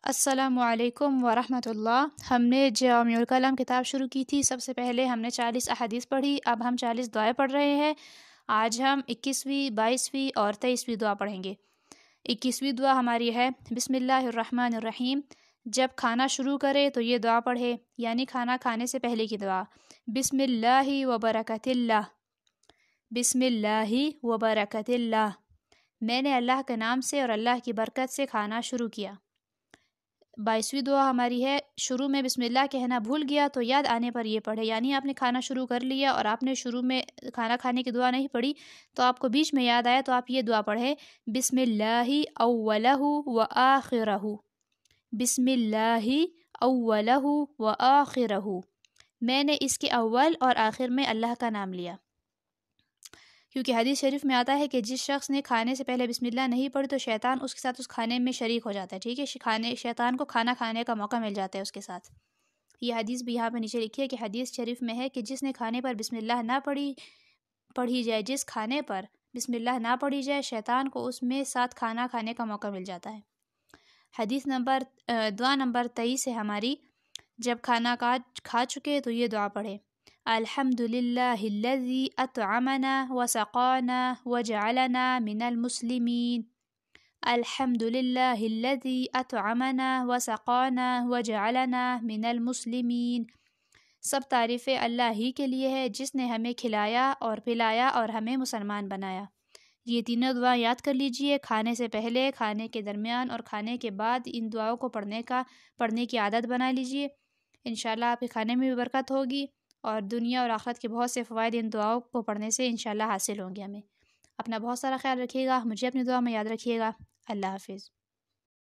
السلام علیکم ورحمۃ اللہ۔ ہم نے جوامع الکلم کتاب شروع کی تھی۔ سب سے پہلے ہم نے 40 احادیث پڑھی، اب ہم 40 دعائیں پڑھ رہے ہیں۔ آج ہم 21ویں، 22ویں اور 23ویں دعا پڑھیں گے۔ 21ویں دعا ہماری ہے بسم اللہ الرحمن الرحیم۔ جب کھانا شروع کرے تو یہ دعا پڑھے، یعنی کھانا کھانے سے پہلے کی دعا۔ بسم اللہ وبرکۃ اللہ، بسم اللہ وبرکۃ اللہ، میں نے اللہ کے نام سے اور اللہ کی برکت سے کھانا شروع کیا۔ 22ویں دعا ہماری ہے شروع میں بسم اللہ کہنا بھول گیا تو یاد آنے پر یہ پڑھے، یعنی آپ نے کھانا شروع کر لیا اور آپ نے شروع میں کھانا کھانے کی دعا نہیں پڑھی تو آپ کو بیچ میں یاد آیا تو آپ یہ دعا پڑھیں بسم اللہ اولہ و آخرہ، بسم اللہ اولہ و آخرہ، میں نے اس کے اول اور آخر میں اللہ کا نام لیا۔ کیونکہ حدیث شریف میں آتا ہے کہ جس شخص نے کھانے سے پہلے بسم اللہ نہیں پڑھی تو شیطان اس کے ساتھ اس کھانے میں شریک ہو جاتا ہے، ٹھیک ہے، شیطان کو کھانا کھانے کا موقع مل جاتا ہے اس کے ساتھ۔ یہ حدیث بھی یہاں پہ نیچے لکھی ہے کہ حدیث شریف میں ہے کہ جس نے کھانے پر بسم اللہ نہ پڑھی جائے، جس کھانے پر بسم اللہ نہ پڑھی جائے، شیطان کو اس میں ساتھ کھانا کھانے کا موقع مل جاتا ہے۔ دعا نمبر 23 ہے ہماری، جب کھانا کھا چکے تو یہ دعا پڑھے الحمد للہ الذی اطعمنا وسقانا وجعلنا من المسلمین، الحمد للہ الذی اطعمنا وسقانا وجعلنا من المسلمین، سب تعریفیں اللہ ہی کے لیے ہے جس نے ہمیں کھلایا اور پلایا اور ہمیں مسلمان بنایا۔ یہ تینوں دعا یاد کر لیجئے، کھانے سے پہلے، کھانے کے درمیان اور کھانے کے بعد ان دعاؤں کو پڑھنے کی عادت بنا لیجئے۔ انشاءاللہ آپ کے کھانے میں بھی برکت ہوگی اور دنیا اور آخرت کے بہت سے فوائد ان دعاؤں کو پڑھنے سے انشاءاللہ حاصل ہوں گے ہمیں۔ اپنا بہت سارا خیال رکھیے گا، مجھے اپنی دعا میں یاد رکھیے گا۔ اللہ حافظ۔